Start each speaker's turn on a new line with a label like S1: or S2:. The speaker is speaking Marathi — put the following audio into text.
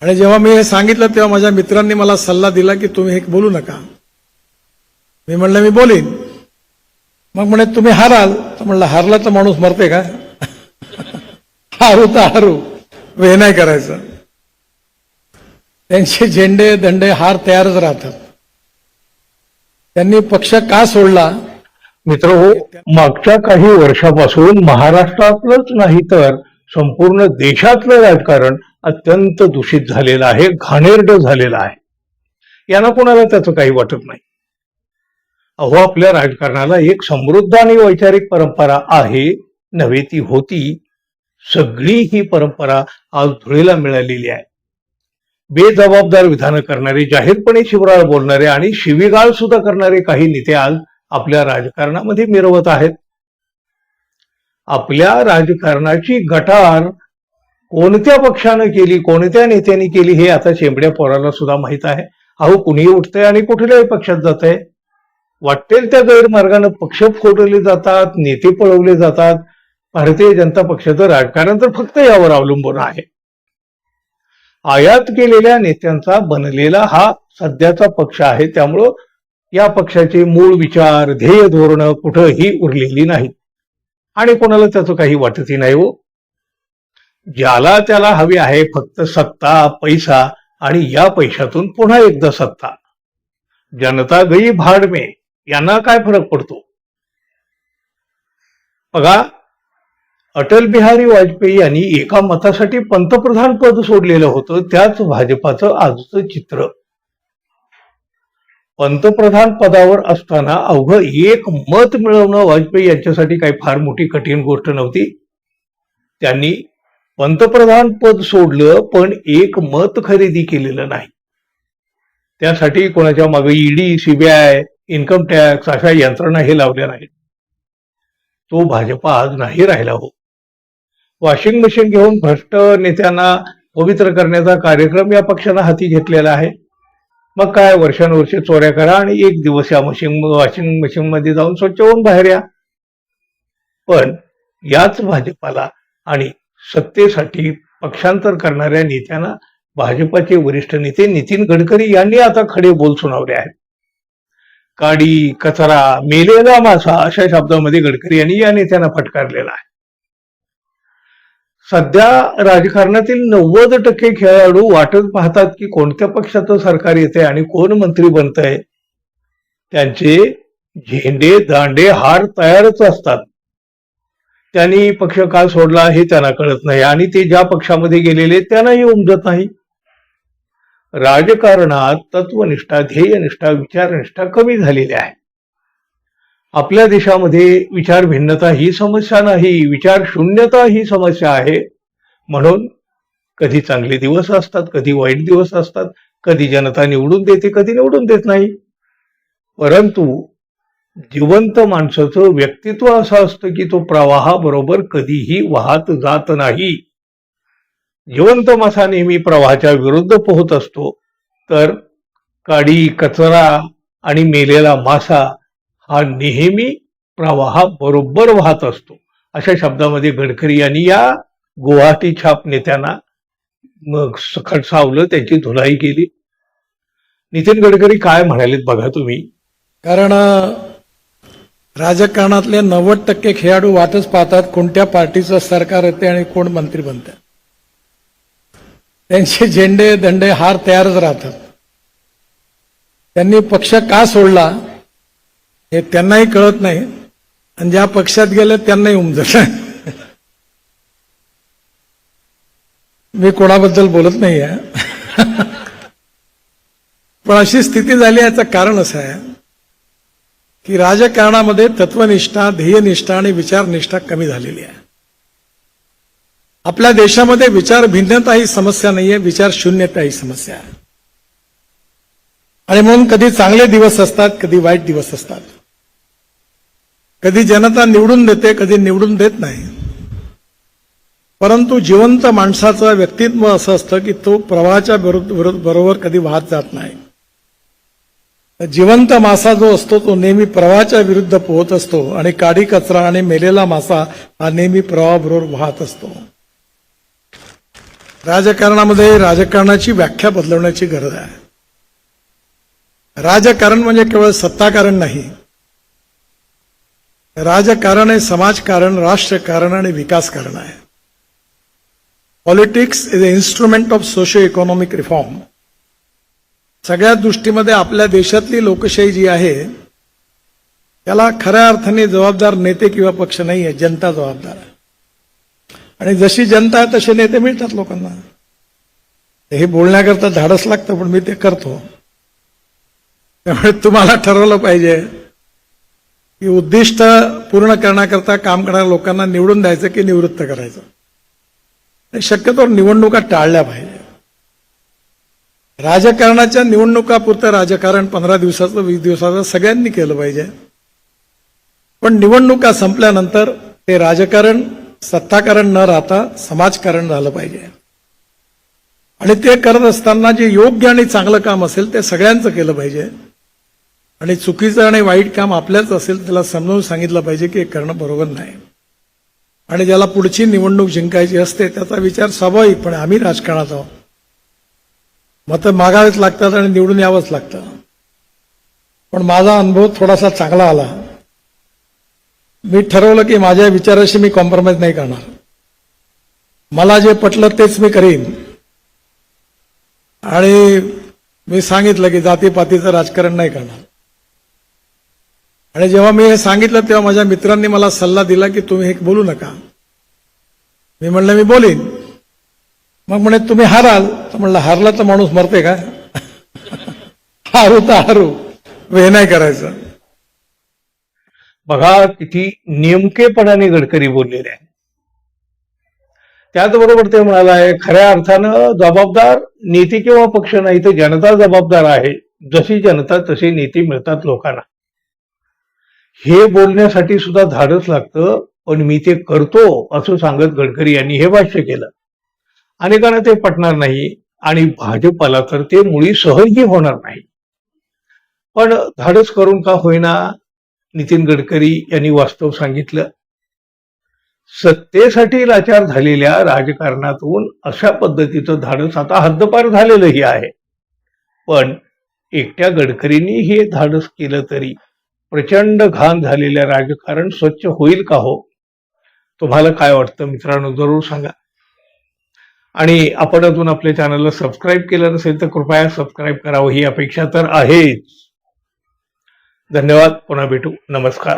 S1: आणि जेव्हा मी हे सांगितलं तेव्हा माझ्या मित्रांनी मला सल्ला दिला की तुम्ही हे बोलू नका. मी म्हणलं मी बोलीन. मग म्हणे तुम्ही हाराल. तर म्हणलं हारला तर माणूस मरते का? हारू तर हारू, हे नाही करायचं. त्यांचे झेंडे दंडे हार तयारच राहतात. त्यांनी पक्ष का सोडला?
S2: मित्रहो, मागच्या काही वर्षापासून महाराष्ट्रातलंच नाही तर संपूर्ण देशातलं राजकारण अत्यंत दूषित झालेलं आहे, घाणेरडं झालेलं आहे. यांना कोणाला त्याचं काही वाटत नाही. अहो, आपल्या राजकारणाला एक समृद्ध आणि वैचारिक परंपरा आहे, नव्हे ती होती. सगळी ही परंपरा आज धुळीला मिळालेली आहे. बेजबाबदार विधानं करणारे, जाहीरपणे शिवराळ बोलणारे आणि शिवीगाळ सुद्धा करणारे काही नेते आज आपल्या राजकारणामध्ये मिरवत आहेत. आपल्या राजकारणाची गटार कोणत्या पक्षानं केली, कोणत्या नेत्यांनी केली हे आता चेंबड्या पोराला सुद्धा माहित आहे. अहो, कुणीही उठतंय आणि कुठल्याही पक्षात जात आहे. वाटेल त्या गैरमार्गानं पक्ष फोडले जातात, नेते पळवले जातात. भारतीय जनता पक्षाचं राजकारण तर फक्त यावर अवलंबून आहे. आयात केलेल्या नेत्यांचा बनलेला हा सध्याचा पक्ष आहे. त्यामुळं या पक्षाचे मूळ विचार, ध्येय धोरणं कुठंही उरलेली नाहीत आणि कोणाला त्याचं काही वाटतही नाही. हो, ज्याला त्याला हवी आहे फक्त सत्ता, पैसा आणि या पैशातून पुन्हा एकदा सत्ता. जनता गई भाड में, यांना काय फरक पडतो? बघा, अटल बिहारी वाजपेयी यांनी एका मतासाठी पंतप्रधान पद सोडलेलं होतं. त्याच भाजपाचं आजचं चित्र. पंतप्रधान पदावर असताना अवघं एक मत मिळवणं वाजपेयी यांच्यासाठी काही फार मोठी कठीण गोष्ट नव्हती. त्यांनी पंतप्रधान पद सोडलं, पण एक मत खरेदी केलेलं नाही. त्यासाठी कोणाच्या मागे ईडी, सीबीआय, इन्कम टॅक्स अशा यंत्रणा हे लावल्या नाहीत. तो भाजपा आज नाही राहिला. हो, वॉशिंग मशीन घेऊन भ्रष्ट नेत्यांना पवित्र करण्याचा कार्यक्रम या पक्षानं हाती घेतलेला आहे. मग काय, वर्षानुवर्षे चोऱ्या करा आणि एक दिवस या वॉशिंग मशीन मध्ये जाऊन स्वच्छ होऊन बाहेर या. पण याच भाजपाला आणि सत्तेसाठी पक्षांतर करणाऱ्या नेत्यांना भाजपाचे वरिष्ठ नेते नितीन गडकरी यांनी आता खडे बोल सुनावले आहेत. काडी, कचरा, मेलेला मासा अशा शब्दामध्ये गडकरी यांनी या नेत्यांना फटकारलेला आहे. सध्या राजकारणातील 90% खेळाडू वाटत पाहतात की कोणत्या पक्षाचं सरकार येते आणि कोण मंत्री बनतंय. त्यांचे झेंडे दांडे हार तयारच असतात. त्यांनी पक्ष का सोडला हे त्यांना कळत नाही आणि ते ज्या पक्षामध्ये गेलेले त्यांनाही उमजत नाही. राजकारणात तत्वनिष्ठा, ध्येयनिष्ठा, विचारनिष्ठा कमी झालेली आहे. आपल्या देशामध्ये विचार भिन्नता ही समस्या नाही, विचार शून्यता ही समस्या आहे. म्हणून कधी चांगले दिवस असतात, कधी वाईट दिवस असतात, कधी जनता निवडून देते, कधी निवडून देत नाही. परंतु जिवंत माणसाचं व्यक्तित्व असं असतं की तो प्रवाहाबरोबर कधीही वाहत जात नाही. जिवंत मासा नेहमी प्रवाहाच्या विरुद्ध पोहत असतो, तर काडी, कचरा आणि मेलेला मासा हा नेहमी प्रवाहाबरोबर वाहत असतो. अशा शब्दामध्ये गडकरी यांनी या गुवाहाटी छाप नेत्यांना खडसावलं, त्यांची धुलाई केली. नितीन गडकरी काय म्हणालेत बघा तुम्ही.
S1: कारण राजकारणातले 90% खेळाडू वाटच पाहतात कोणत्या पार्टीचं सरकार येते आणि कोण मंत्री बनतात. त्यांचे झेंडे दंडे हार तयारच राहतात. त्यांनी पक्ष का सोडला हे त्यांनाही कळत नाही आणि ज्या पक्षात गेले त्यांनाही उमजत नाही. मी कोणाबद्दल बोलत नाही आहे. पण अशी स्थिती झाली, याचं कारण असं आहे की राजकारणामध्ये तत्वनिष्ठा, ध्येयनिष्ठा आणि विचारनिष्ठा कमी झालेली आहे. आपल्या देशामध्ये विचार भिन्नता ही समस्या नाहीये, विचार शून्यता ही समस्या आहे. आणि म्हणून कधी चांगले दिवस असतात, कधी वाईट दिवस असतात. कधी जनता निवडून देते, कधी निवडून देत नाही. परंतु जिवंत माणसाचं व्यक्तित्व असं असतं की तो प्रवाहाच्या बरोबर कधी वाहत जात नाही. जिवंत मासा जो असतो तो नेहमी प्रवाहाच्या विरुद्ध पोहत असतो आणि काडी, कचरा आणि मेलेला मासा हा नेहमी प्रवाहाबरोबर वाहत असतो. राजकारणामध्ये राजकारणाची व्याख्या बदलवण्याची गरज आहे. राजकारण म्हणजे केवळ सत्ताकारण नाही. राजकारण हे समाजकारण, राष्ट्रकारण आणि विकासकारण आहे. Politics is a instrument of socio economic reform. सगळ्या दृष्टीमध्ये आपल्या देशातली लोकशाही जी आहे त्याला खऱ्या अर्थाने जबाबदार नेते किंवा पक्ष नाही आहे, जनता जबाबदार आहे. आणि जशी जनता आहे तसे नेते मिळतात लोकांना. हे बोलण्याकरता धाडस लागतं, पण मी ते करतो. त्यामुळे तुम्हाला ठरवलं पाहिजे की उद्दिष्ट पूर्ण करण्याकरता काम करणाऱ्या लोकांना निवडून द्यायचं की निवृत्त करायचं. आणि शक्यतो निवडणुका टाळल्या पाहिजे. राजकारणाच्या निवडणुकापुरतं राजकारण 15 दिवसाचं 20 दिवसाचं सगळ्यांनी केलं पाहिजे. पण निवडणुका संपल्यानंतर ते राजकारण सत्ताकारण न राहता समाजकारण झालं पाहिजे. आणि ते करत असताना जे योग्य आणि चांगलं काम असेल ते सगळ्यांचं केलं पाहिजे. आणि चुकीचं आणि वाईट काम आपल्याच असेल त्याला समजावून सांगितलं पाहिजे की हे करणं बरोबर नाही. आणि ज्याला पुढची निवडणूक जिंकायची असते त्याचा विचार स्वाभाविकपणे आम्ही राजकारणात आहोत, मतं मागावेच लागतात आणि निवडून यावंच लागतं. पण माझा अनुभव थोडासा चांगला आला. मी ठरवलं की माझ्या विचाराशी मी कॉम्प्रोमाइज नाही करणार. मला जे पटलं तेच मी करीन. आणि मी सांगितलं की जातीपातीचं राजकारण नाही करणार. आणि जेव्हा मी हे सांगितलं तेव्हा माझ्या मित्रांनी मला सल्ला दिला की तुम्ही हे बोलू नका. मी म्हणलं मी बोलीन. मग म्हणे तुम्ही हाराल. तर म्हणलं हारला तर माणूस मरते का? हारू तर हारू, हे नाही करायचं.
S2: बघा किती नेमकेपणाने गडकरी बोललेले आहे. त्याचबरोबर ते म्हणाला आहे खऱ्या अर्थानं जबाबदार नेते किंवा पक्ष नाही तर जनता जबाबदार आहे. जशी जनता तसे नेते मिळतात लोकांना. हे बोलण्यासाठी सुद्धा धाडस लागतं, पण मी ते करतो असं सांगत गडकरी यांनी हे भाष्य केलं. अनेकांना ते पटणार नाही आणि भाजपाला तर ते मुळी सहजही होणार नाही. पण धाडस करून का होईना नितीन गडकरी यांनी वास्तव सांगितलं. सत्तेसाठी लाचार झालेल्या राजकारणातून अशा पद्धतीचं धाडस आता हद्दपार झालेलंही आहे. पण एकट्या गडकरींनी हे धाडस केलं तरी प्रचंड घाण झालेलं राजकारण स्वच्छ होईल का हो? तुम्हाला काय वाटतं मित्रांनो, जरूर सांगा. आणि आपण अजून आपल्या चॅनलला सबस्क्राईब केलं नसेल तर कृपया सबस्क्राईब करावं, ही अपेक्षा तर आहेच. धन्यवाद. पुन्हा भेटू. नमस्कार.